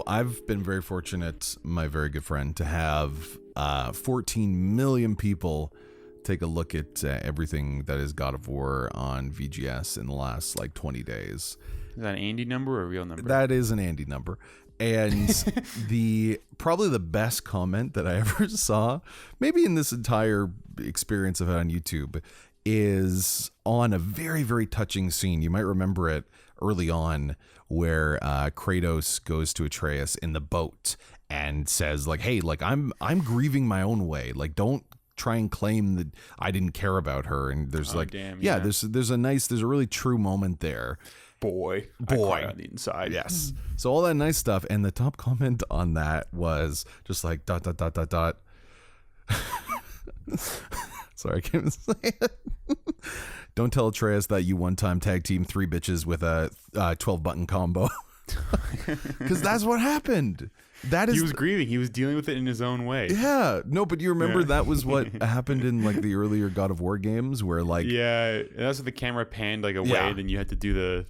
I've been very fortunate, my very good friend, to have 14 million people take a look at everything that is God of War on VGS in the last 20 days. Is that an Andy number or a real number? That is an Andy number. And probably the best comment that I ever saw, maybe in this entire experience I've had on YouTube, is on a very, very touching scene. You might remember it early on, where Kratos goes to Atreus in the boat and says, hey, I'm grieving my own way. Don't try and claim that I didn't care about her. And there's there's a really true moment there. Boy I cry on the inside. Yes. So all that nice stuff, and the top comment on that was just ... Sorry, I can't even say it. Don't tell Atreus that you one time tag team 3 bitches with a 12 button combo. Because that's what happened. He was grieving. He was dealing with it in his own way. Yeah. No, but you remember that was what happened in the earlier God of War games, where that's what the camera panned away, then you had to do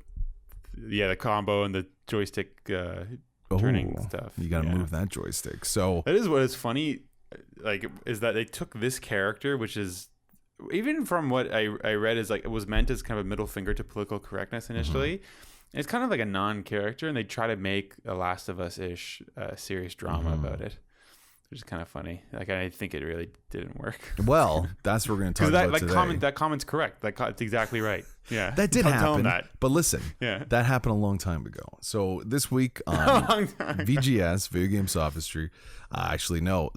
the combo and the joystick turning stuff. You got to move that joystick. So that is what is funny. Is that they took this character, which is, even from what I read, is it was meant as kind of a middle finger to political correctness initially. Mm-hmm. It's kind of like a non-character, and they try to make a Last of Us-ish serious drama about it, which is kind of funny. I think it really didn't work. Well, that's what we're going to talk about today. That comment's correct. It's exactly right. Yeah, that did happen. But listen, that happened a long time ago. So this week on VGS, Video Game Sophistry,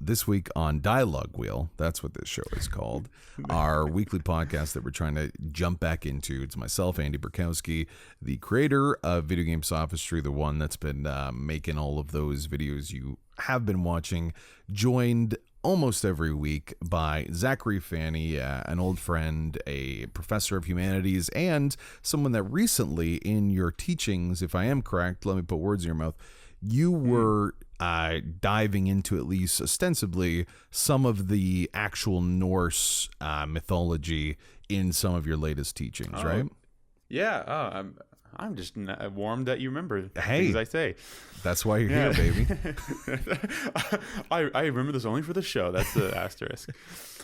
this week on Dialogue Wheel, that's what this show is called, our weekly podcast that we're trying to jump back into. It's myself, Andy Borkowski, the creator of Video Game Sophistry, the one that's been making all of those videos you have been watching, joined almost every week by Zac Fanni, an old friend, a professor of humanities, and someone that recently in your teachings, if I am correct, let me put words in your mouth, you were diving into, at least ostensibly, some of the actual Norse mythology in some of your latest teachings, right? Yeah. I'm just warmed that you remember things I say. That's why you're here, baby. I remember this only for the show. That's the asterisk.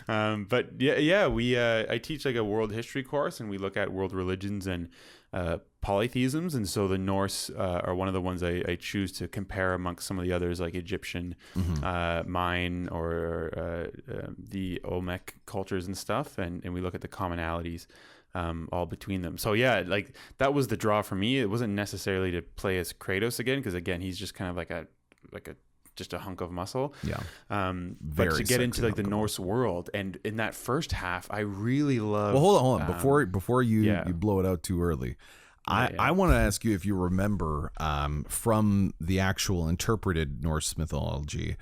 But I teach a world history course, and we look at world religions and polytheisms. And so the Norse are one of the ones I choose to compare amongst some of the others, like Egyptian, Mayan, or the Olmec cultures and stuff. And we look at the commonalities all between them. So that was the draw for me. It wasn't necessarily to play as Kratos again, because again, he's just kind of just a hunk of muscle. Yeah. But to get into the Norse world, and in that first half, I really love. Well, hold on. Before you blow it out too early, I want to ask you if you remember from the actual interpreted Norse mythology,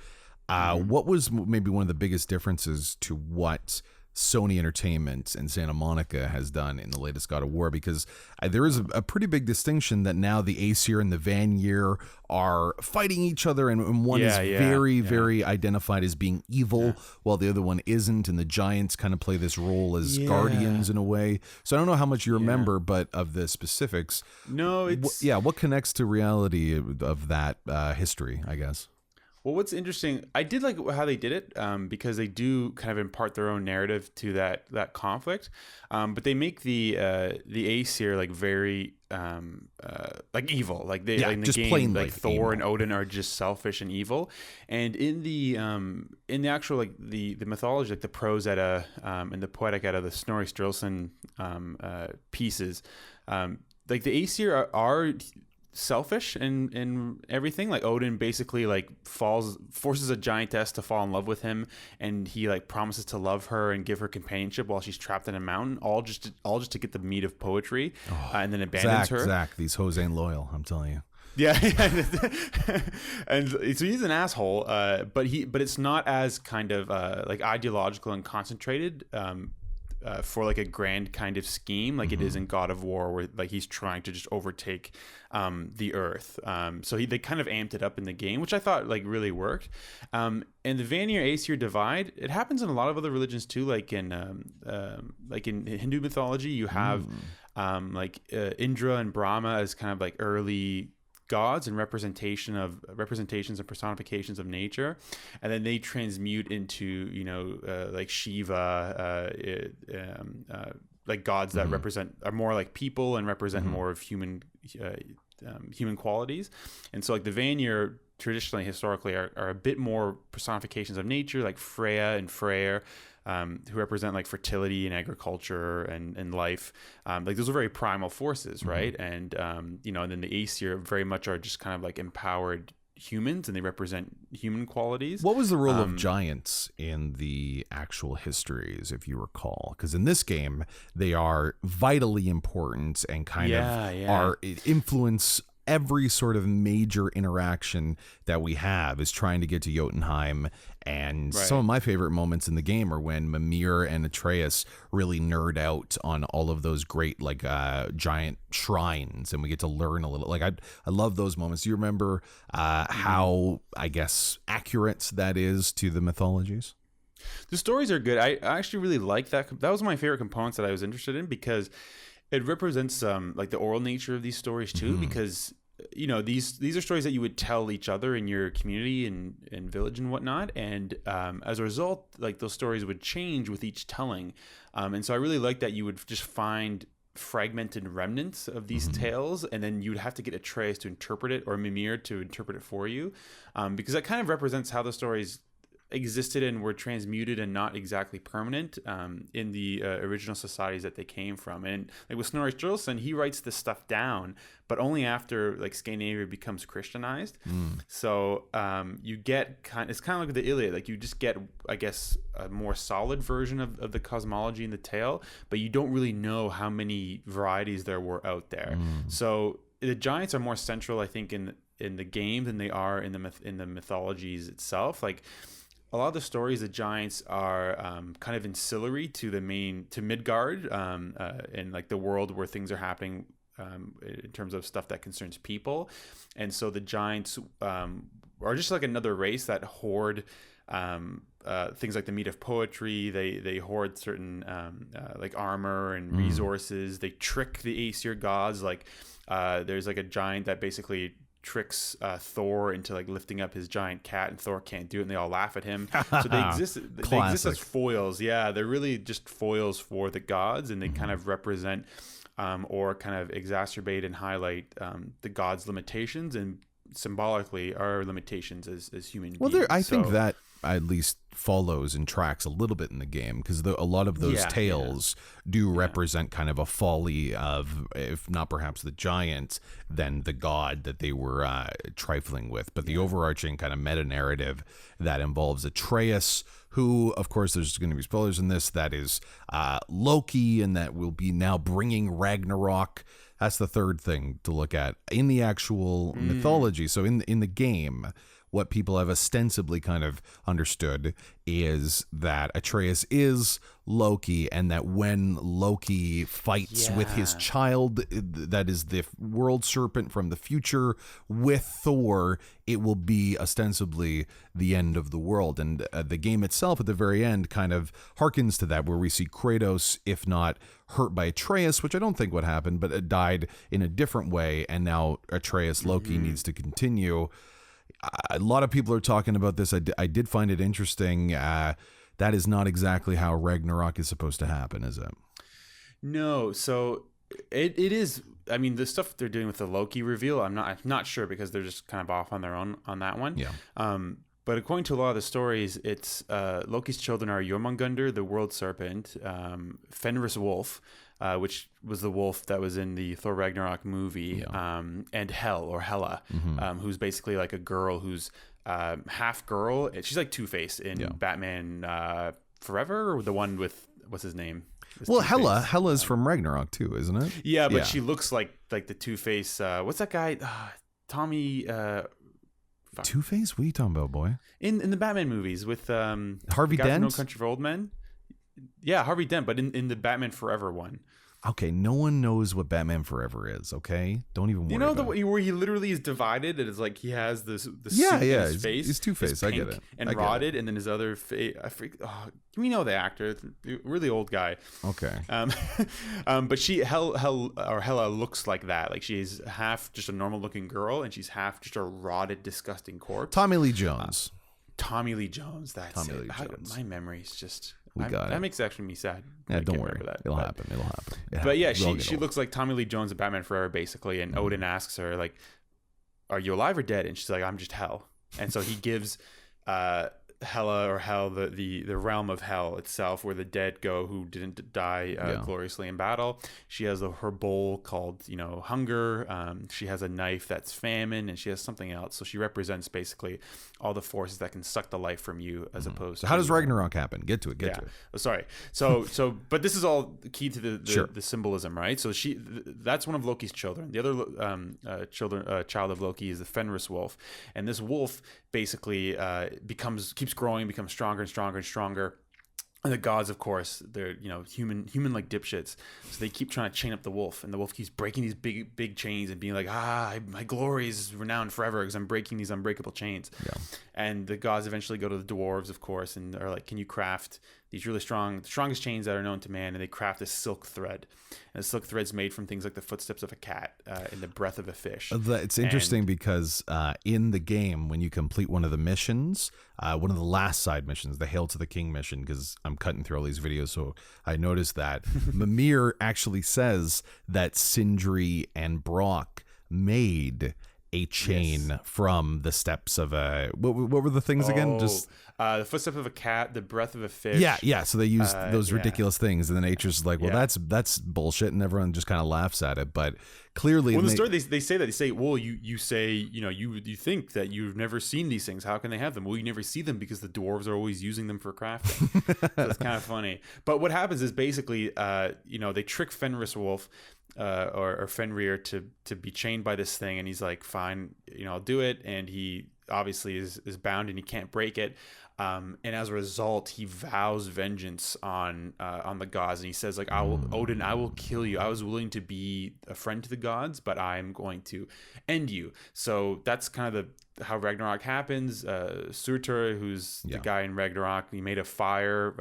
what was maybe one of the biggest differences to what Sony Entertainment and Santa Monica has done in the latest God of War? Because there is a pretty big distinction that now the Aesir and the Vanir are fighting each other, and one is very identified as being evil, while the other one isn't, and the giants kind of play this role as guardians in a way. So I don't know how much you remember, but of the specifics. No, it's... what connects to reality of that history, I guess? Well, what's interesting, I did like how they did it, because they do kind of impart their own narrative to that conflict, but they make the Aesir very evil, in the game, plain, Thor evil. And Odin are just selfish and evil, and in the actual the mythology, the prose Edda and the poetic Edda, the Snorri Sturluson pieces, the Aesir are selfish in everything. Odin basically forces a giantess to fall in love with him, and he promises to love her and give her companionship while she's trapped in a mountain, all just to get the meat of poetry, and then abandons her. Zach, these hoes ain't loyal, I'm telling you. Yeah. And so he's an asshole, but it's not as kind of ideological and concentrated for a grand kind of scheme it is in God of War, where he's trying to just overtake the earth. So they kind of amped it up in the game, which I thought really worked. And the Vanir Aesir divide, it happens in a lot of other religions too, in Hindu mythology, you have Indra and Brahma as kind of early gods and representations and personifications of nature, and then they transmute into like Shiva, like gods that are more like people and represent more of human qualities. And so like the Vanir traditionally, historically, are a bit more personifications of nature, like Freya and Freyr, who represent like fertility and agriculture and life. Like those are very primal forces, right? And and then the Aesir very much are just kind of like empowered humans, and they represent human qualities. What was the role of giants in the actual histories, if you recall? Because in this game, they are vitally important and kind of are influence every sort of major interaction that we have is trying to get to Jotunheim. And some of my favorite moments in the game are when Mimir and Atreus really nerd out on all of those great like giant shrines, and we get to learn a little. Like I love those moments. Do you remember how, I guess, accurate that is to the mythologies? The stories are good. I actually really like that. That was my favorite components that I was interested in, because it represents like the oral nature of these stories too, because these are stories that you would tell each other in your community and village and whatnot, and as a result, like those stories would change with each telling, and so I really like that you would just find fragmented remnants of these tales, and then you would have to get Atreus to interpret it, or Mimir to interpret it for you, because that kind of represents how the stories existed and were transmuted and not exactly permanent in the original societies that they came from. And like with Snorri Sturluson, he writes this stuff down, but only after like Scandinavia becomes Christianized. So you get it's kind of like the Iliad. Like you just get, I guess, a more solid version of the cosmology in the tale, but you don't really know how many varieties there were out there. So the giants are more central, I think, in the game than they are in the mythologies itself. Like a lot of the stories, the giants are kind of ancillary to Midgard, and like the world where things are happening in terms of stuff that concerns people. And so the giants are just like another race that hoard things like the meat of poetry. They hoard certain like armor and resources. They trick the Aesir gods. Like there's like a giant that basically tricks Thor into like lifting up his giant cat, and Thor can't do it, and they all laugh at him. So they exist as foils. Yeah, they're really just foils for the gods, and they kind of represent or kind of exacerbate and highlight the gods' limitations, and symbolically our limitations as human beings. I think that at least follows and tracks a little bit in the game, because a lot of those tales do represent kind of a folly of, if not perhaps the giant, then the god that they were trifling with. But the overarching kind of meta narrative that involves Atreus, who, of course, there's going to be spoilers in this, that is Loki, and that will be now bringing Ragnarok. That's the third thing to look at in the actual mythology. So in the game, what people have ostensibly kind of understood is that Atreus is Loki, and that when Loki fights with his child, that is the world serpent from the future, with Thor, it will be ostensibly the end of the world. And the game itself at the very end kind of harkens to that, where we see Kratos, if not hurt by Atreus, which I don't think would happen, but it died in a different way, and now Atreus Loki needs to continue. A lot of people are talking about this. I did find it interesting. That is not exactly how Ragnarok is supposed to happen, is it? No. So it is. I mean, the stuff they're doing with the Loki reveal, I'm not sure, because they're just kind of off on their own on that one. Yeah. But according to a lot of the stories, it's Loki's children are Jormungandr, the world serpent, Fenris wolf, which was the wolf that was in the Thor Ragnarok movie, and Hel, or Hela, who's basically like a girl who's half girl. She's like Two-Face in Batman Forever, or the one with, what's his name? Well, Hela's from Ragnarok too, isn't it? Yeah, but she looks like the Two-Face. What's that guy? Tommy. Two-Face? What are you talking about, boy? In the Batman movies with Harvey Dent? No Country for Old Men. Yeah, Harvey Dent, but in the Batman Forever one. Okay, no one knows what Batman Forever is. Okay, don't even worry. You know about it. where he literally is divided, and it's like he has this yeah, suit in yeah, his face. He's Two-Face. I get it. And rotted, and then his other face. We know the actor, really old guy. Okay. But Hela looks like that. Like she's half just a normal looking girl, and she's half just a rotted, disgusting corpse. Tommy Lee Jones. Tommy Lee Jones. That's Tommy it. Lee Jones. My memory's just. That makes actually me sad. Yeah, don't worry. It'll happen. But yeah, she looks like Tommy Lee Jones in Batman Forever, basically. And Odin asks her, like, "Are you alive or dead?" And she's like, "I'm just Hel." And so he gives Hela or Hel, the realm of Hell itself, where the dead go who didn't die gloriously in battle. She has her bowl called hunger. She has a knife that's famine, and she has something else. So she represents basically all the forces that can suck the life from you, as opposed to. How does Ragnarok happen? Get to it. Oh, sorry. So but this is all key to the symbolism, right? So that's one of Loki's children. The other child of Loki is the Fenris wolf, and this wolf basically keeps growing, becomes stronger and stronger and stronger. And the gods, of course, they're human like dipshits, so they keep trying to chain up the wolf, and the wolf keeps breaking these big chains and being like, my glory is renowned forever because I'm breaking these unbreakable chains. And the gods eventually go to the dwarves, of course, and are like, can you craft these really the strongest chains that are known to man? And they craft a silk thread, and the silk thread's made from things like the footsteps of a cat and the breath of a fish. It's interesting because in the game, when you complete one of the missions, one of the last side missions, the Hail to the King mission, because I'm cutting through all these videos, so I noticed that Mimir actually says that Sindri and Brock made a chain from the steps of a what were the things again? Just the footsteps of a cat, the breath of a fish. Yeah. So they used those ridiculous things, and then Atreus is like, "Well, that's bullshit," and everyone just kind of laughs at it. But clearly, in the story, they say that. They say, "Well, you say you think that you've never seen these things. How can they have them?" Well, you never see them because the dwarves are always using them for crafting. So it's kind of funny. But what happens is basically, they trick Fenris Wolf. Or Fenrir to be chained by this thing, and he's like, fine, I'll do it, and he obviously is bound and he can't break it, and as a result he vows vengeance on the gods, and he says like, Odin, I will kill you. I was willing to be a friend to the gods, but I'm going to end you. So that's kind of how Ragnarok happens. Surtur, who's the guy in Ragnarok, he made a fire.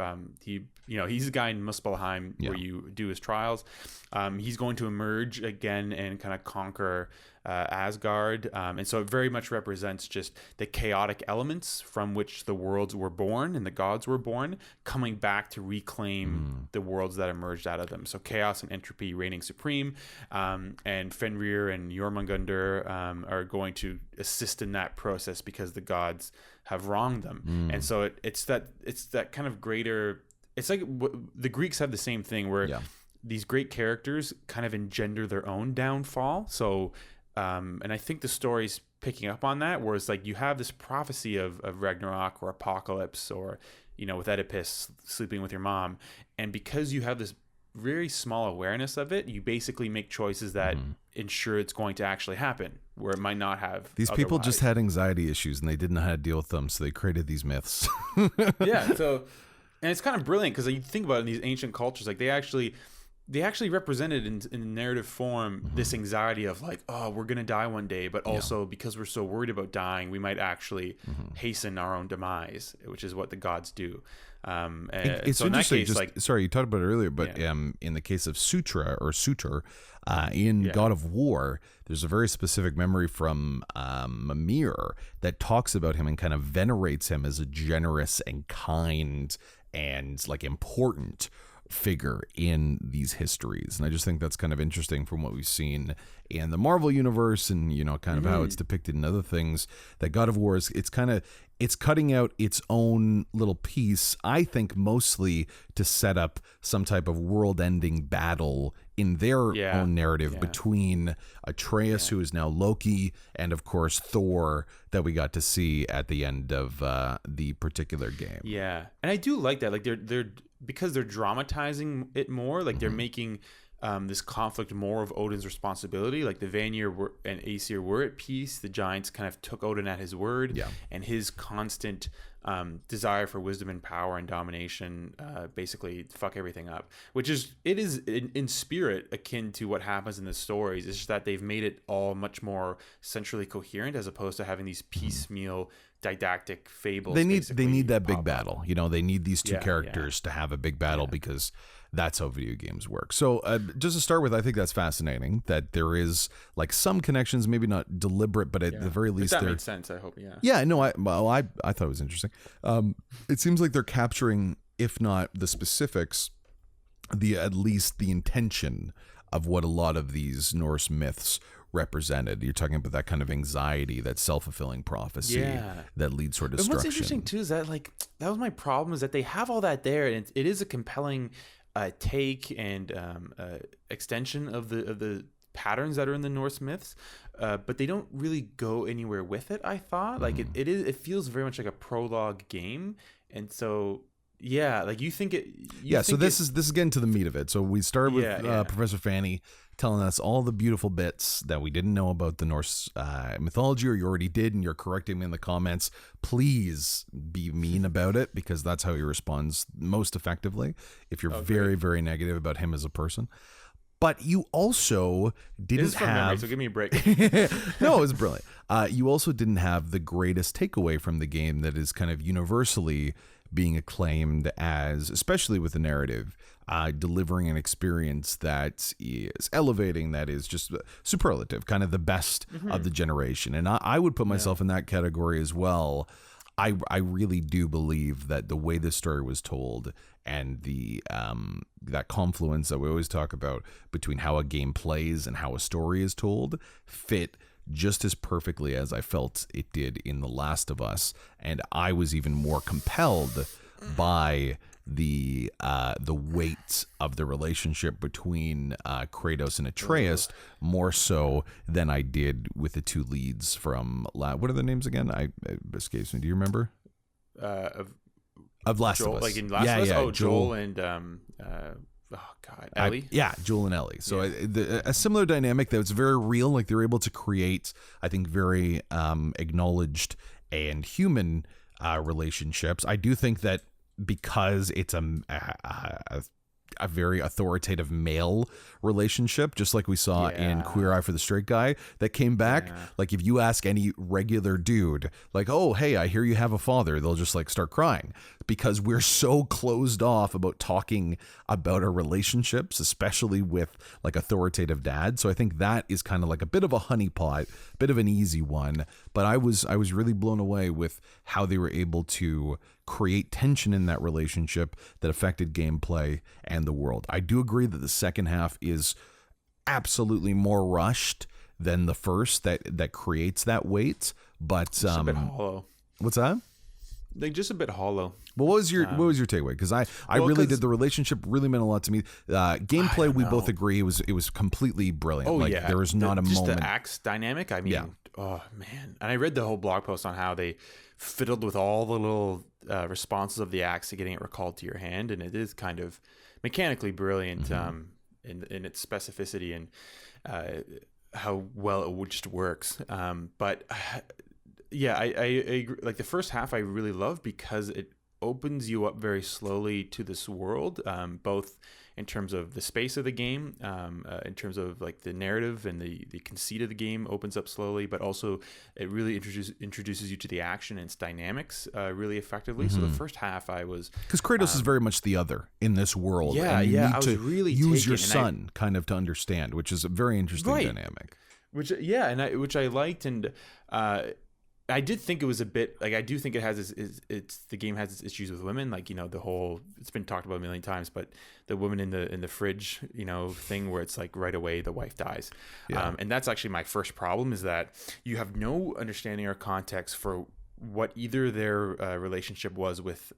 He's the guy in Muspelheim where you do his trials. He's going to emerge again and kind of conquer Asgard. And so it very much represents just the chaotic elements from which the worlds were born and the gods were born, coming back to reclaim the worlds that emerged out of them. So chaos and entropy reigning supreme. And Fenrir and Jormungandr are going to assist in that process because the gods have wronged them. And so it's that kind of greater. It's like the Greeks have the same thing where these great characters kind of engender their own downfall. So, and I think the story's picking up on that, where it's like you have this prophecy of Ragnarok or apocalypse, or, with Oedipus sleeping with your mom. And because you have this very small awareness of it, you basically make choices that ensure it's going to actually happen, where it might not have. These people just had anxiety issues and they didn't know how to deal with them, so they created these myths. And it's kind of brilliant because you think about it in these ancient cultures, like they actually represented in narrative form this anxiety of like, oh, we're going to die one day, but also because we're so worried about dying, we might actually hasten our own demise, which is what the gods do. It's so interesting. In that case, sorry, you talked about it earlier, but in the case of Surtur, in God of War, there's a very specific memory from Mimir that talks about him and kind of venerates him as a generous and kind and like important figure in these histories. And I just think that's kind of interesting from what we've seen in the Marvel universe and, kind of how it's depicted in other things. That God of War it's cutting out its own little piece, I think mostly to set up some type of world-ending battle in their own narrative between Atreus, who is now Loki, and of course Thor, that we got to see at the end of the particular game. Yeah, and I do like that. Like they're because they're dramatizing it more. Like they're making this conflict more of Odin's responsibility. Like the Vanir and Aesir were at peace. The giants kind of took Odin at his word, and his constant desire for wisdom and power and domination basically fuck everything up. Which is in spirit akin to what happens in the stories. It's just that they've made it all much more centrally coherent as opposed to having these piecemeal didactic fables. They need that big battle. You know, they need these two characters to have a big battle because that's how video games work. So just to start with, I think that's fascinating that there is like some connections, maybe not deliberate, but at the very least, that makes sense. I hope. No, I thought it was interesting. It seems like they're capturing, if not the specifics, at least the intention of what a lot of these Norse myths represented. You're talking about that kind of anxiety, that self-fulfilling prophecy that leads toward destruction. And what's interesting too is that that was my problem, is that they have all that there, and it is a compelling take and extension of the patterns that are in the Norse myths, but they don't really go anywhere with it. I thought it feels very much like a prologue game, and so you think it. So this is getting to the meat of it. So we started with Professor Fanni telling us all the beautiful bits that we didn't know about the Norse mythology, or you already did, and you're correcting me in the comments. Please be mean about it, because that's how he responds most effectively if you're very, very negative about him as a person. But you also didn't have... memory, so give me a break. No, it was brilliant. You also didn't have the greatest takeaway from the game that is kind of universally being acclaimed as, especially with the narrative, delivering an experience that is elevating, that is just superlative, kind of the best of the generation. And I would put myself in that category as well. I really do believe that the way this story was told, and the that confluence that we always talk about between how a game plays and how a story is told, fit just as perfectly as I felt it did in The Last of Us. And I was even more compelled by the weight of the relationship between Kratos and Atreus, more so than I did with the two leads from what are their names again? It escapes me. Do you remember? Of Last Joel, of Us, like in Last of Us. Oh, Joel and Ellie. Joel and Ellie. So a similar dynamic that was very real. Like they were able to create, I think, very acknowledged and human relationships. I do think that because it's a very authoritative male relationship, just like we saw in Queer Eye for the Straight Guy, that came back. Like if you ask any regular dude, like, oh, hey, I hear you have a father, they'll just like start crying, because we're so closed off about talking about our relationships, especially with like authoritative dads. So I think that is kind of like a bit of a honeypot, bit of an easy one. But I was really blown away with how they were able to create tension in that relationship that affected gameplay and the world. I do agree that the second half is absolutely more rushed than the first, that creates that weight, but just a bit hollow. What's that? Like just a bit hollow. Well, what was your takeaway? Because I really did. The relationship really meant a lot to me. Gameplay, we both agree, it was completely brilliant. Oh, there was not a moment. Just the axe dynamic. I mean, oh man! And I read the whole blog post on how they fiddled with all the little responses of the axe to getting it recalled to your hand, and it is kind of mechanically brilliant in its specificity and how well it just works. But I agree. Like the first half I really love because it opens you up very slowly to this world, both in terms of the space of the game, in terms of like the narrative and the conceit of the game opens up slowly, but also it really introduces you to the action and its dynamics really effectively. So the first half because Kratos is very much the other in this world. Yeah, and you need I was to really use your son kind of to understand, which is a very interesting dynamic. Which I liked, and I did think it was a bit like, I do think it has the game has its issues with women, like, you know, the whole, it's been talked about a million times, but the woman in the fridge, you know, thing where it's like right away the wife dies. And that's actually my first problem, is that you have no understanding or context for what either their relationship was with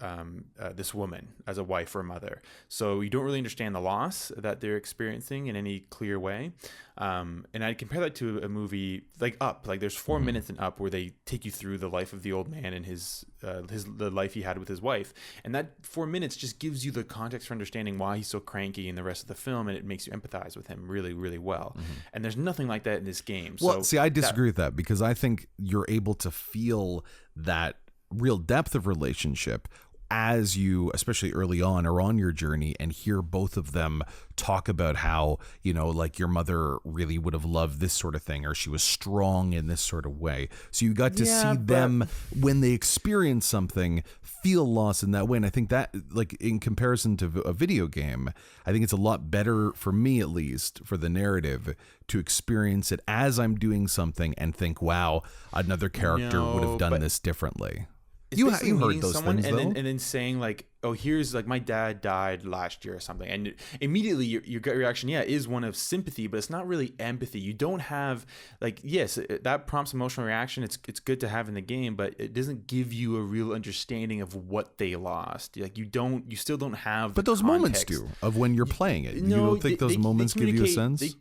this woman as a wife or mother. So you don't really understand the loss that they're experiencing in any clear way. And I compare that to a movie like Up. Like there's 4 minutes in Up where they take you through the life of the old man and the life he had with his wife. And that 4 minutes just gives you the context for understanding why he's so cranky in the rest of the film, and it makes you empathize with him really, really well. And there's nothing like that in this game. Well, see, I disagree with that, because I think you're able to feel that real depth of relationship as you, especially early on, are on your journey and hear both of them talk about how, you know, like your mother really would have loved this sort of thing, or she was strong in this sort of way. So you got to see them, when they experience something, feel loss in that way. And I think that, like, in comparison to a video game, I think it's a lot better, for me at least, for the narrative, to experience it as I'm doing something and think, wow, another character would have done this differently. You heard those things, though. And then saying like, oh, here's like, my dad died last year or something. And immediately your gut reaction, is one of sympathy, but it's not really empathy. You don't have, like, yes, that prompts emotional reaction. It's good to have in the game, but it doesn't give you a real understanding of what they lost. Like you still don't have But those moments do, of when you're playing it. You don't think those moments give you a sense?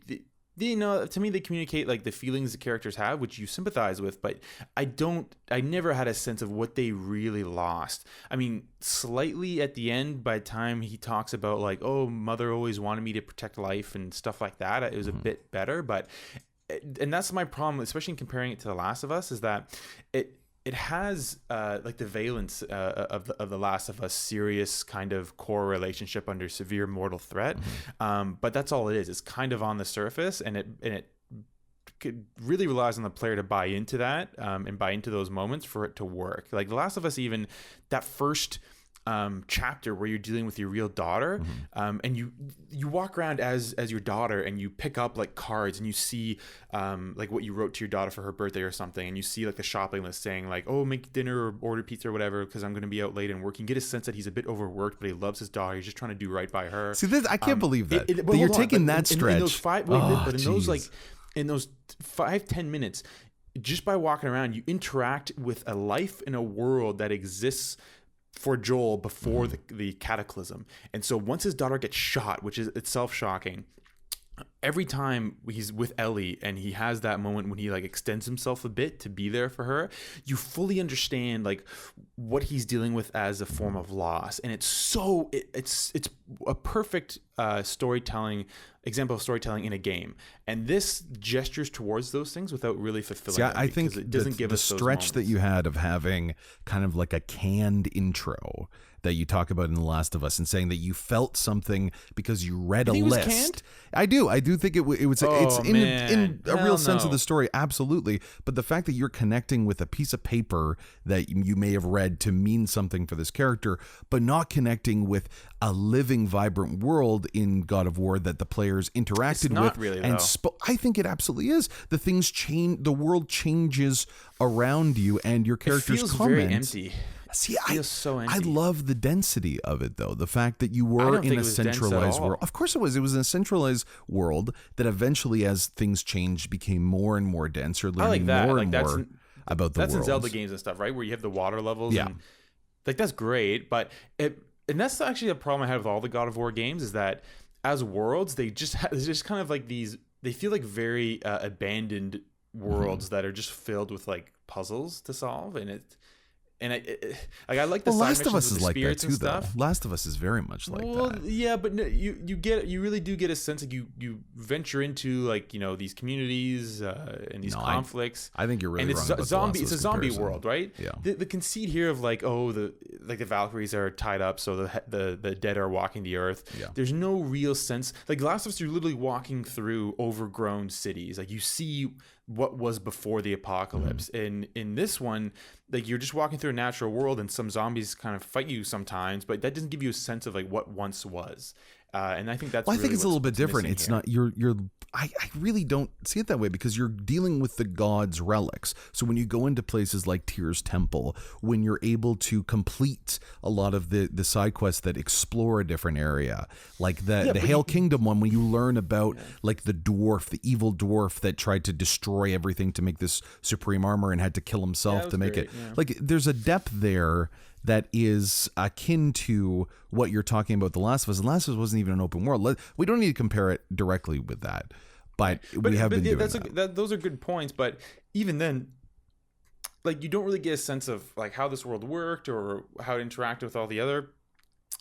To me, they communicate like the feelings the characters have, which you sympathize with, but I never had a sense of what they really lost. I mean, slightly at the end, by the time he talks about like, oh, mother always wanted me to protect life and stuff like that, it was a bit better. And that's my problem, especially in comparing it to The Last of Us, is that it has like the valence of the Last of Us serious kind of core relationship under severe mortal threat, but that's all it is. It's kind of on the surface, and it really relies on the player to buy into that and buy into those moments for it to work. Like The Last of Us, even that first chapter where you're dealing with your real daughter, and you walk around as your daughter, and you pick up like cards, and you see like what you wrote to your daughter for her birthday or something, and you see like the shopping list saying like, oh, make dinner or order pizza or whatever because I'm going to be out late and work. You get a sense that he's a bit overworked, but he loves his daughter. He's just trying to do right by her. See, this, I can't believe that. But you're taking that stretch. In those 5-10 minutes, just by walking around, you interact with a life in a world that exists for Joel before the cataclysm. And so once his daughter gets shot, which is itself shocking, every time he's with Ellie and he has that moment when he like extends himself a bit to be there for her, you fully understand like what he's dealing with as a form of loss. And it's a perfect example of storytelling in a game, and this gestures towards those things without really fulfilling them. I think it doesn't give us the stretch that you had of having kind of like a canned intro that you talk about in The Last of Us, and saying that you felt something because you read a list. Canned? I do think it would say it's in a real sense of the story, absolutely. But the fact that you're connecting with a piece of paper that you may have read to mean something for this character, but not connecting with a living, vibrant world in God of War that the players interacted with. Really, and I think it absolutely is. The things change, the world changes around you, and your characters feels comment. Very empty. See, so empty. I love the density of it, though. The fact that you were in a centralized world. Of course it was. It was a centralized world that eventually, as things changed, became more and more dense, or learning more and more about the world. That's in Zelda games and stuff, right? Where you have the water levels. Yeah. And, like, that's great. But and that's actually a problem I have with all the God of War games, is that as worlds, they just kind of like these, they feel like very abandoned worlds that are just filled with like puzzles to solve. And I like the Last of Us is like that too, though. Last of Us is very much like that. Yeah, but no, you really do get a sense like you venture into like, you know, these communities and these conflicts. I think you're really wrong. And it's a zombie world, right? Yeah. The conceit here of like, oh, the Valkyries are tied up, so the dead are walking the earth. Yeah. There's no real sense. Like Last of Us, you're literally walking through overgrown cities. Like you see what was before the apocalypse. In this one, like you're just walking through a natural world, and some zombies kind of fight you sometimes, but that doesn't give you a sense of like what once was. And I think that's. Well, I think it's a little bit different. It's not you're I really don't see it that way, because you're dealing with the gods' relics. So when you go into places like Tyr's Temple, when you're able to complete a lot of the side quests that explore a different area, like the Hail Kingdom one, when you learn about like the evil dwarf that tried to destroy everything to make this supreme armor and had to kill himself to make it. Yeah. Like there's a depth there that is akin to what you're talking about The Last of Us. The Last of Us wasn't even an open world. We don't need to compare it directly with that, but we have been doing that. Those are good points, but even then, like, you don't really get a sense of like how this world worked or how it interacted with all the other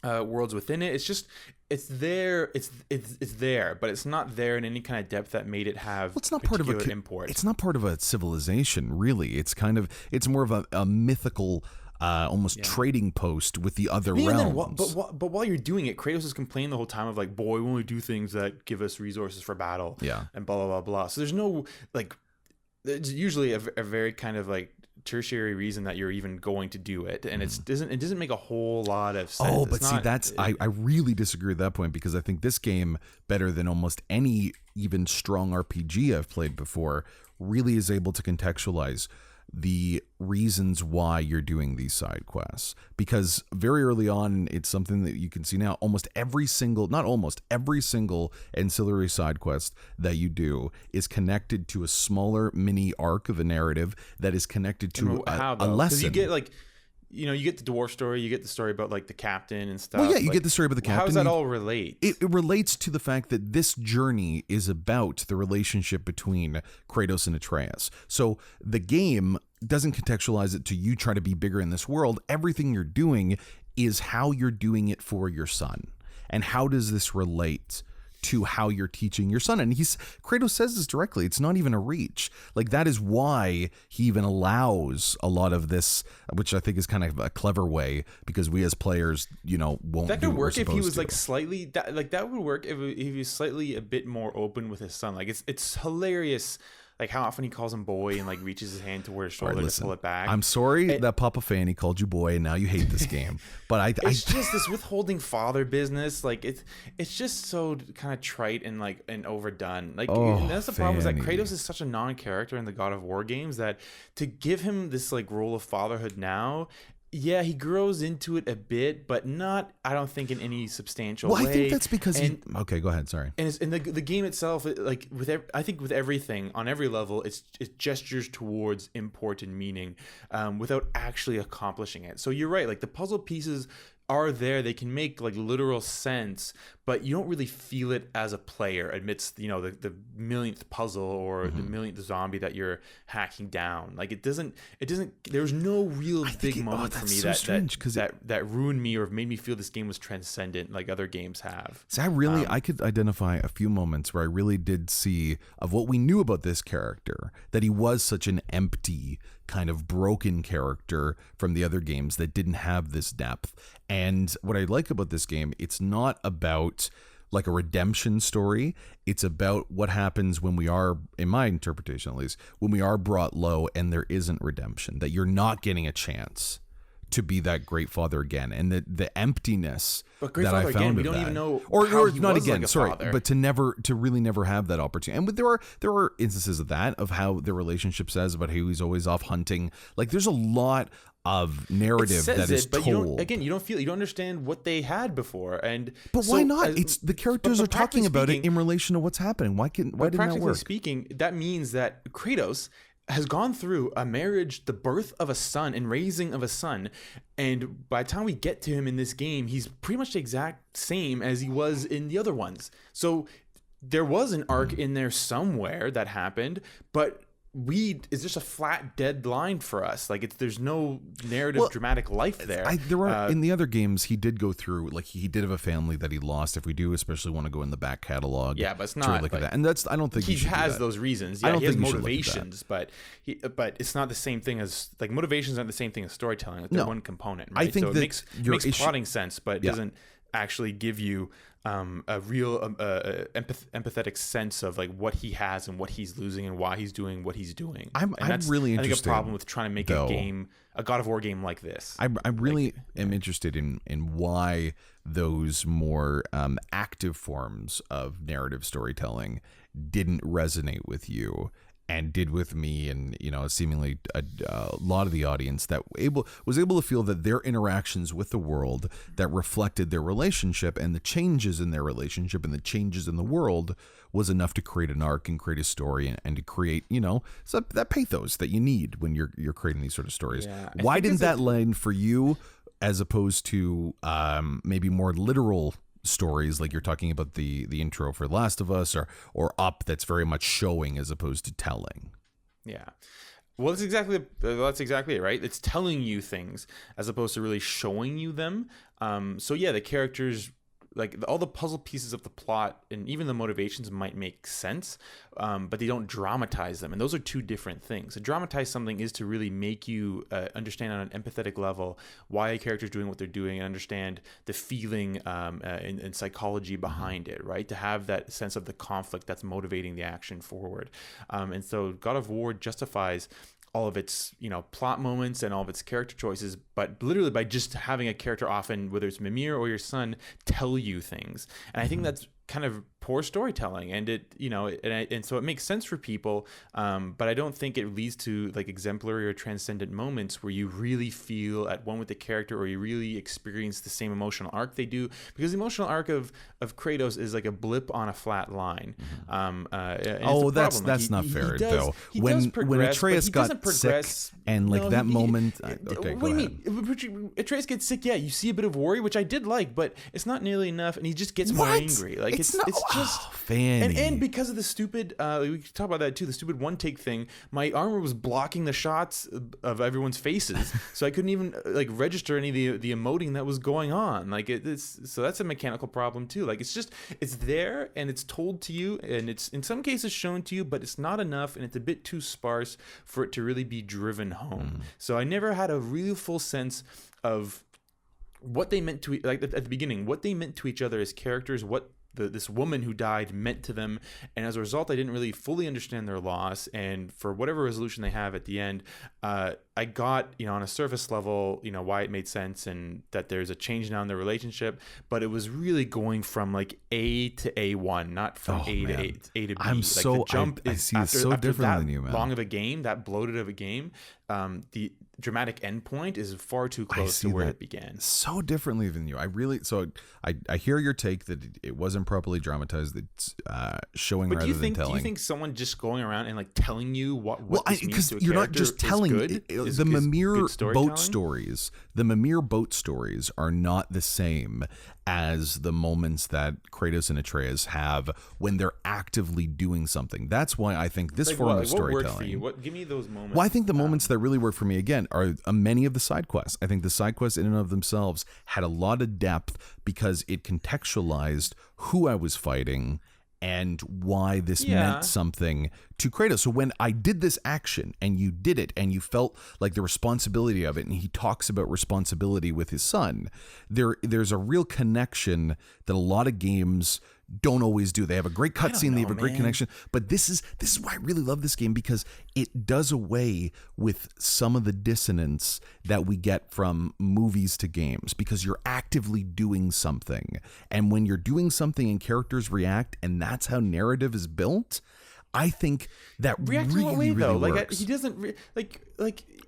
worlds within it. It's just, it's there, it's there, but it's not there in any kind of depth that made it have it's not part of a import. It's not part of a civilization, really. It's more of a mythical almost trading post with the other realms. But while you're doing it, Kratos is complaining the whole time of like, boy, we only do things that give us resources for battle. Yeah. And blah, blah, blah, blah. So there's no, like, there's usually a very kind of like tertiary reason that you're even going to do it. And it doesn't make a whole lot of sense. Oh, but I really disagree with that point, because I think this game, better than almost any even strong RPG I've played before, really is able to contextualize the reasons why you're doing these side quests, because very early on, it's something that you can see now. Every single ancillary side quest that you do is connected to a smaller mini arc of a narrative that is connected to a lesson. You get like, you get the dwarf story, you get the story about like the captain and stuff. Well, yeah, you get the story about the captain. How does that all relate? It relates to the fact that this journey is about the relationship between Kratos and Atreus. So the game doesn't contextualize it to you try to be bigger in this world. Everything you're doing is how you're doing it for your son. And how does this relate to how you're teaching your son? And Kratos says this directly. It's not even a reach. Like, that is why he even allows a lot of this, which I think is kind of a clever way, because we as players, won't. That could work if he was like slightly that would work if he was slightly a bit more open with his son. Like, it's hilarious. Like how often he calls him boy and like reaches his hand toward his shoulder to pull it back. I'm sorry that Papa Fanny called you boy and now you hate this game. But it's just this withholding father business. Like it's just so kind of trite and overdone. Like that's the problem, is that Kratos is such a non-character in the God of War games that to give him this like role of fatherhood now. Yeah, he grows into it a bit, but not, I don't think, in any substantial way. Well, I think that's because okay, go ahead, sorry. And the game itself, like I think with everything on every level, it gestures towards import and meaning, without actually accomplishing it. So you're right, like the puzzle pieces are there, they can make like literal sense, but you don't really feel it as a player amidst the millionth puzzle or the millionth zombie that you're hacking down. Like it doesn't there's no real big moment for me that ruined me or made me feel this game was transcendent like other games have. So I could identify a few moments where I really did see of what we knew about this character, that he was such an empty kind of broken character from the other games that didn't have this depth. And what I like about this game, it's not about like a redemption story. It's about what happens when we are, in my interpretation at least, when we are brought low and there isn't redemption, that you're not getting a chance to be that great father again, and the emptiness that I found again, we don't even know, or not again, like sorry, father. But to really never have that opportunity. And there are instances of that, of how the relationship says about how he's always off hunting. Like there's a lot of narrative that is told. You don't understand what they had before, but why not? It's the characters are talking about it in relation to what's happening. Why didn't that work? Practically speaking, that means that Kratos has gone through a marriage, the birth of a son and raising of a son. And by the time we get to him in this game, he's pretty much the exact same as he was in the other ones. So there was an arc in there somewhere that happened, but it's just a flat dead line for us. Like there's no narrative, dramatic life there. In the other games, he did go through, like he did have a family that he lost. If we do especially want to go in the back catalog, but it's not look at that. And that's, I don't think he has those reasons. Yeah, he has motivations, but it's not the same thing as, like, motivations aren't the same thing as storytelling. Like, they're one component, right? I think so it makes plotting sense, but it doesn't actually give you a real empathetic sense of like what he has and what he's losing and why he's doing what he's doing. I'm really interested. I think a problem with trying to make a God of War game like this. I really am interested in why those more active forms of narrative storytelling didn't resonate with you and did with me, and seemingly a lot of the audience that was able to feel that their interactions with the world that reflected their relationship and the changes in their relationship and the changes in the world was enough to create an arc and create a story and to create so that pathos that you need when you're creating these sort of stories. Yeah, why didn't that land for you as opposed to maybe more literal stories like you're talking about the intro for Last of Us or Up, that's very much showing as opposed to telling? Yeah, well, that's exactly it, right? It's telling you things as opposed to really showing you them. So yeah, the characters, like all the puzzle pieces of the plot and even the motivations might make sense, but they don't dramatize them. And those are two different things. To dramatize something is to really make you understand on an empathetic level why a character is doing what they're doing and understand the feeling and psychology behind it, right? To have that sense of the conflict that's motivating the action forward. And so God of War justifies all of its plot moments and all of its character choices, but literally by just having a character, often whether it's Mimir or your son, tell you things. And I think that's kind of poor storytelling, and and so it makes sense for people, but I don't think it leads to like exemplary or transcendent moments where you really feel at one with the character or you really experience the same emotional arc they do, because the emotional arc of Kratos is like a blip on a flat line. That's not fair though. When Atreus got sick and like that moment. Okay, go ahead. Atreus gets sick. Yeah, you see a bit of worry, which I did like, but it's not nearly enough, and he just gets more angry. Like it's just Fanny. And because of the stupid we can talk about that too, the stupid one take thing, my armor was blocking the shots of everyone's faces, so I couldn't even like register any of the emoting that was going on. Like so that's a mechanical problem too. Like it's there and it's told to you and it's in some cases shown to you, but it's not enough and it's a bit too sparse for it to really be driven home. So I never had a real full sense of what they meant to, like at the beginning, what they meant to each other as characters, what this woman who died meant to them, and as a result I didn't really fully understand their loss, and for whatever resolution they have at the end, I got on a surface level why it made sense and that there's a change now in their relationship, but it was really going from like A to A1, not from A to B. I'm the jump I see it so differently than you, man. Long of a game, that bloated of a game, the dramatic endpoint is far too close to where it began. So differently than you. I hear your take that it wasn't properly dramatized. It's showing rather than telling. Do you think someone just going around and like telling you what this means to a you're character not just telling the Mimir boat stories are not the same as the moments that Kratos and Atreus have when they're actively doing something. That's why I think this form of storytelling. What worked for you? Give me those moments. Well, I think the moments that really work for me again are many of the side quests. I think the side quests in and of themselves had a lot of depth because it contextualized who I was fighting and why this meant something to Kratos. So when I did this action and you did it and you felt like the responsibility of it, and he talks about responsibility with his son, there's a real connection that a lot of games don't always do. They have a great cutscene, they have a great connection, but this is why I really love this game, because it does away with some of the dissonance that we get from movies to games, because you're actively doing something, and when you're doing something and characters react, and that's how narrative is built, I think that react really though. works. Like he doesn't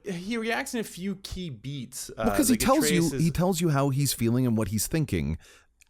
he reacts in a few key beats because like he tells you how he's feeling and what he's thinking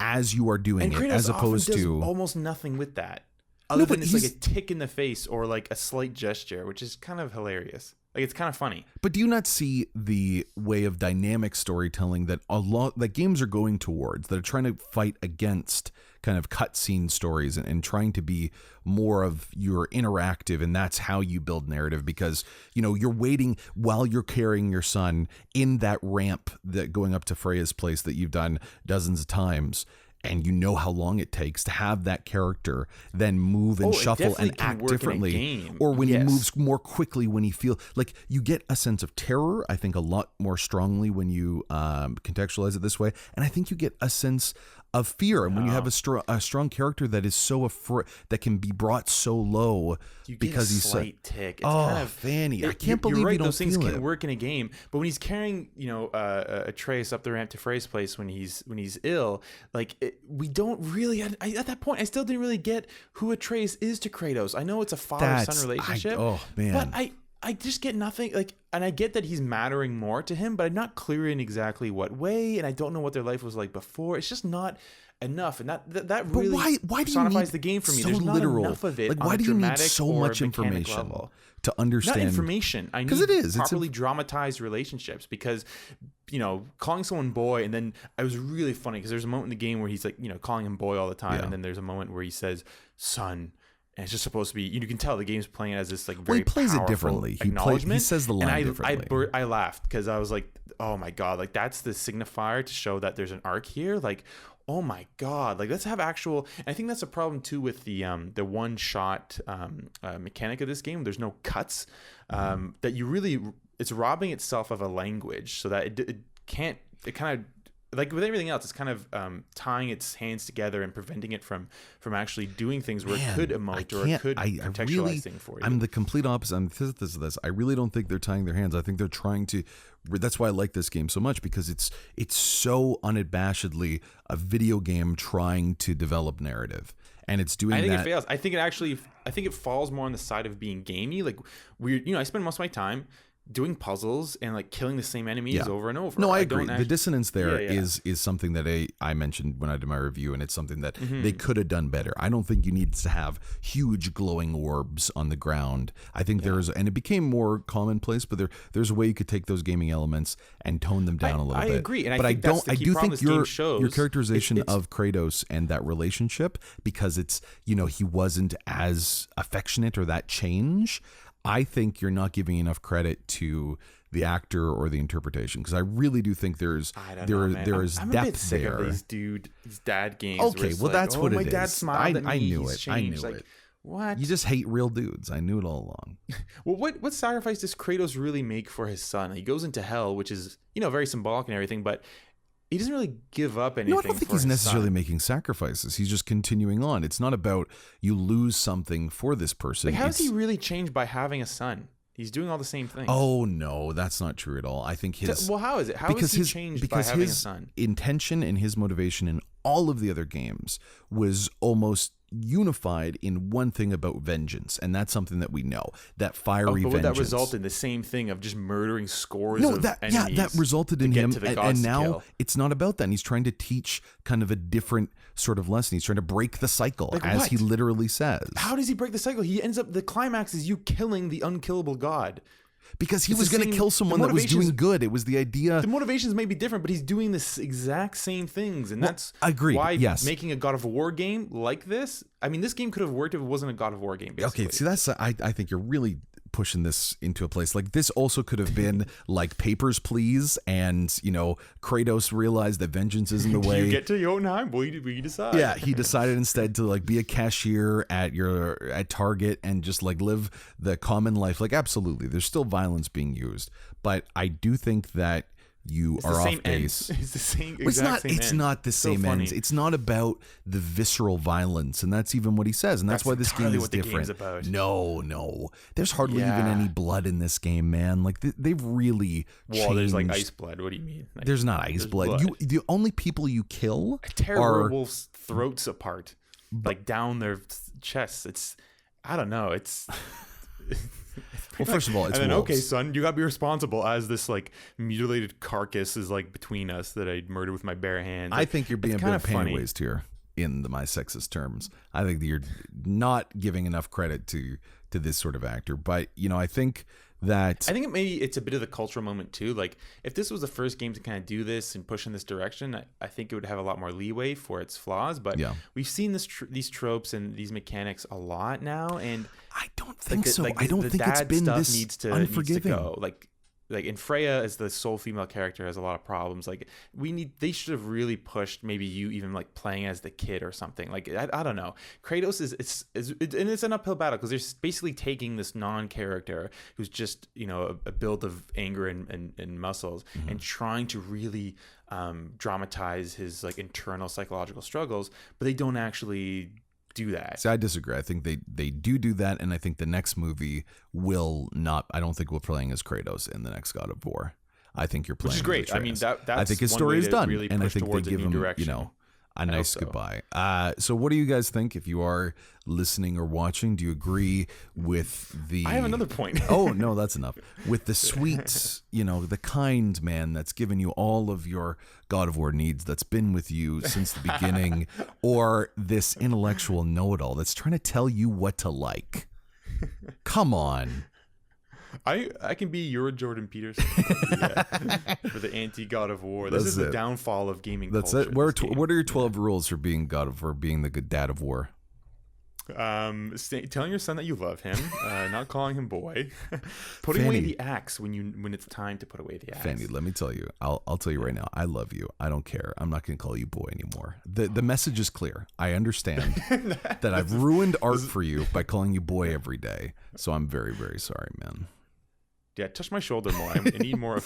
as you are doing it, as opposed to almost nothing with that, other than it's like a tick in the face or like a slight gesture, which is kind of hilarious. Like it's kind of funny. But do you not see the way of dynamic storytelling that a lot that games are going towards, that are trying to fight against kind of cutscene stories and trying to be more of your interactive, and that's how you build narrative, because you're waiting while you're carrying your son in that ramp that going up to Freya's place that you've done dozens of times, and you know how long it takes to have that character then move and shuffle and act differently, or when he moves more quickly, when he feels like you get a sense of terror, I think a lot more strongly when you contextualize it this way, and I think you get a sense of fear. And when you have a strong character that is so afraid, that can be brought so low because he's so tick. It's kind of Fanny. I can't believe right, you don't those things feel can it. work in a game, but when he's carrying Atreus up the ramp to Frey's place when he's ill, we don't really at that point I still didn't really get who Atreus is to Kratos. I know it's a father-son relationship, but I just get nothing, and I get that he's mattering more to him, but I'm not clear in exactly what way, and I don't know what their life was like before. It's just not enough, and that really why personifies the game for me. So There's not literal. enough of it. Why on do a you need dramatic so or much information level to understand? Not information. I need it is. properly dramatized relationships, because calling someone boy, and then it was really funny because there's a moment in the game where he's calling him boy all the time, and then there's a moment where he says son. And it's just supposed to be, you can tell the game's playing it as this very he plays it differently. He says the line differently. I laughed because I was like, oh my God, that's the signifier to show that there's an arc here. Oh my God, let's have actual. And I think that's a problem too with the one shot mechanic of this game. There's no cuts, that you really, it's robbing itself of a language so that it can't, it kind of, like with everything else, it's kind of tying its hands together and preventing it from actually doing things where it could emote or it could contextualize things for you. I'm the complete opposite. I'm the antithesis of this. I really don't think they're tying their hands. I think they're trying to. That's why I like this game so much, because it's so unabashedly a video game trying to develop narrative. And it's doing that. I think it fails. I think it falls more on the side of being gamey. I spend most of my time doing puzzles and killing the same enemies over and over. No, I agree. The dissonance there is something that I mentioned when I did my review, and it's something that they could have done better. I don't think you need to have huge glowing orbs on the ground. I think and it became more commonplace, but there's a way you could take those gaming elements and tone them down a little bit. I agree, and but I do think your characterization of Kratos and that relationship, because it's he wasn't as affectionate or that change. I think you're not giving enough credit to the actor or the interpretation, because I really do think there is I'm depth a bit sick there. Of these dad games. Okay, well that's what it is. My dad smiled at me. I knew it. Changed. I knew it. What? You just hate real dudes. I knew it all along. Well, what sacrifice does Kratos really make for his son? He goes into hell, which is very symbolic and everything, but he doesn't really give up anything. No, I don't think he's necessarily making sacrifices. He's just continuing on. It's not about you lose something for this person. How is he really changed by having a son? He's doing all the same things. Oh no, that's not true at all. I think his. Well, how is it? How is he changed by having a son? Intention and his motivation in all of the other games was almost unified in one thing about vengeance, and that's something that we know, that fiery vengeance. That resulted in the same thing of just murdering scores of enemies. That resulted in him, and now it's not about that. And he's trying to teach kind of a different sort of lesson. He's trying to break the cycle, as he literally says. How does he break the cycle? He ends up, the climax is you killing the unkillable god. Because he was going to kill someone that was doing good. It was the idea. The motivations may be different, but he's doing the exact same things. And that's why making a God of War game like this. I mean, this game could have worked if it wasn't a God of War game, basically. Okay, see, that's I think you're really pushing this into a place. This also could have been like Papers, Please, and Kratos realized that vengeance isn't the way. You get to Jotunheim, will you decide? Yeah, he decided instead to be a cashier at Target and just live the common life. Absolutely, there's still violence being used, but I do think that you are off base. It's the same. It's not the same ends. It's not about the visceral violence, and that's even what he says. And that's why this game is different. No, there's hardly even any blood in this game, man. They've really changed. There's ice blood. What do you mean? There's not ice blood. The only people you kill tear werewolves' throats apart, down their chests. It's, I don't know. It's. Well, first of all, it's and then, wolves. Okay, son, you got to be responsible as this mutilated carcass is between us that I murdered with my bare hands. I think you're being a bit penny-wazed here in my sexist terms. I think that you're not giving enough credit to this sort of actor. But I think maybe it's a bit of the cultural moment too. If this was the first game to kind of do this and push in this direction, I think it would have a lot more leeway for its flaws. But we've seen these tropes and these mechanics a lot now, and I don't think so. I don't think it's been this unforgiving. Needs to go. And Freya as the sole female character has a lot of problems. They should have really pushed maybe you even playing as the kid or something. I don't know. Kratos is and it's an uphill battle because they're basically taking this non-character who's just a build of anger and muscles and trying to really dramatize his like internal psychological struggles, but they don't actually do that. See, I disagree. I think they do that, and I think the next movie will not. I don't think we're playing as Kratos in the next God of War. I think you're playing, which is great. I mean, that's I think his story is done, really, and I think they give him a nice goodbye. So what do you guys think? If you are listening or watching, do you agree with the... I have another point. Oh, no, that's enough. With the sweet, the kind man that's given you all of your God of War needs, that's been with you since the beginning, or this intellectual know-it-all that's trying to tell you what to like? Come on. I can be your Jordan Peterson for the anti-God of War. This is the downfall of gaming culture. That's it. What are your 12 rules for being being the good dad of war? Telling your son that you love him, not calling him boy, putting away the axe when it's time to put away the axe. Fanny, let me tell you, I'll tell you right now, I love you. I don't care. I'm not going to call you boy anymore. The message is clear. I understand that I've ruined art for you by calling you boy every day. So I'm very, very sorry, man. Yeah, touch my shoulder more.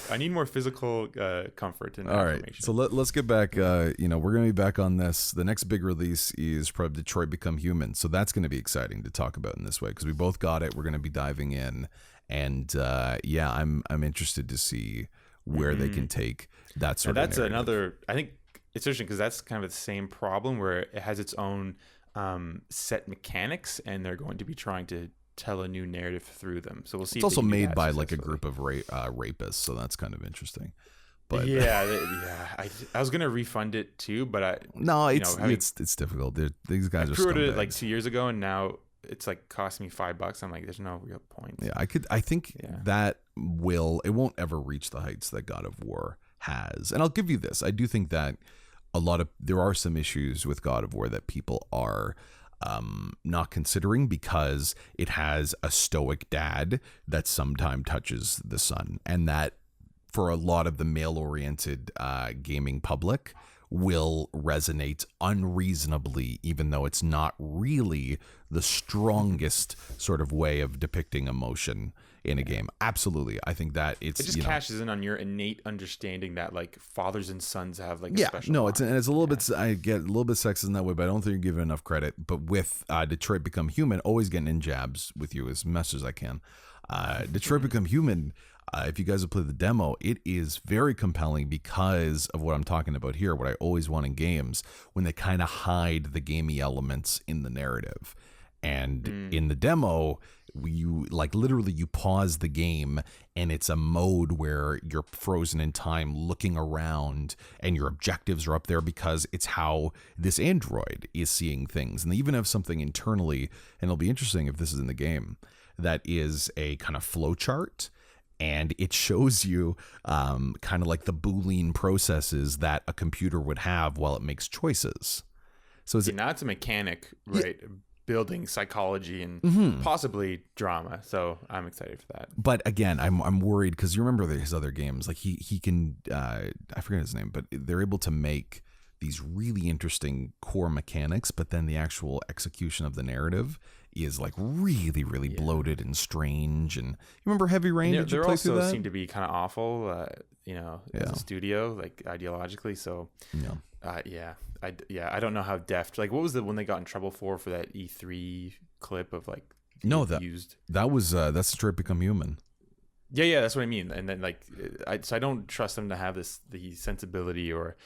I need more physical comfort and all right, so let's get back. We're going to be back on this. The next big release is probably Detroit Become Human, so that's going to be exciting to talk about in this way because we both got it. We're going to be diving in, and I'm interested to see where they can take that sort of. That's narrative. Another. I think it's interesting because that's kind of the same problem where it has its own set mechanics, and they're going to be trying to tell a new narrative through them. So we'll see. It's also made by like a group of rapists, so that's kind of interesting. But I was gonna refund it too, but it's difficult. These guys are scumbags. It like 2 years ago, and now it's like cost me $5. I'm like, there's no real point. Yeah, I think that it won't ever reach the heights that God of War has. And I'll give you this. I do think that there are some issues with God of War that people are not considering because it has a stoic dad that sometimes touches the son, and that for a lot of the male-oriented gaming public will resonate unreasonably, even though it's not really the strongest sort of way of depicting emotion in a game. Absolutely. I think that it just cashes in on your innate understanding that like fathers and sons have like a special bond. It's a little bit, I get a little bit sexist in that way, but I don't think you're giving enough credit. But with Detroit Become Human, always getting in jabs with you as much as I can. Detroit Become Human, if you guys have played the demo, it is very compelling because of what I'm talking about here, what I always want in games, when they kind of hide the gamey elements in the narrative. And in the demo, you pause the game and it's a mode where you're frozen in time looking around and your objectives are up there because it's how this android is seeing things. And they even have something internally, and it'll be interesting if this is in the game, that is a kind of flow chart. And it shows you kind of like the Boolean processes that a computer would have while it makes choices. So now it's a mechanic, right? Yeah. Building psychology and possibly drama. So I'm excited for that. But again, I'm worried because you remember his other games. Like he can, I forget his name, but they're able to make these really interesting core mechanics, but then the actual execution of the narrative is like really, really bloated and strange. And you remember Heavy Rain? Did you play through that? They also seem to be kind of awful, as a studio, like ideologically. So I don't know how deft. Like, what was the one they got in trouble for that E3 clip of like? That's Detroit Become Human. Yeah, that's what I mean. And then I don't trust them to have the sensibility or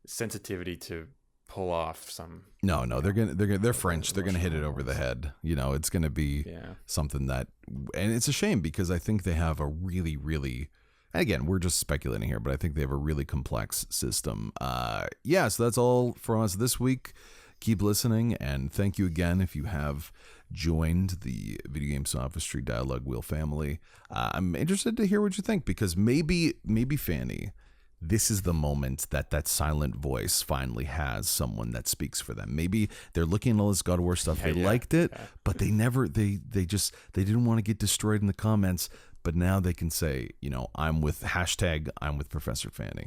sensitivity to pull off some. No, they're French. They're gonna hit it over the head. It's gonna be something that, and it's a shame because I think they have a really, really. And again, we're just speculating here, but I think they have a really complex system. So that's all from us this week. Keep listening, and thank you again if you have joined the Video Game Sophistry Dialogue Wheel family. I'm interested to hear what you think, because maybe Fanny, this is the moment that silent voice finally has someone that speaks for them. Maybe they're looking at all this God of War stuff. They liked it, but they didn't want to get destroyed in the comments. But now they can say, I'm with Professor Fanny.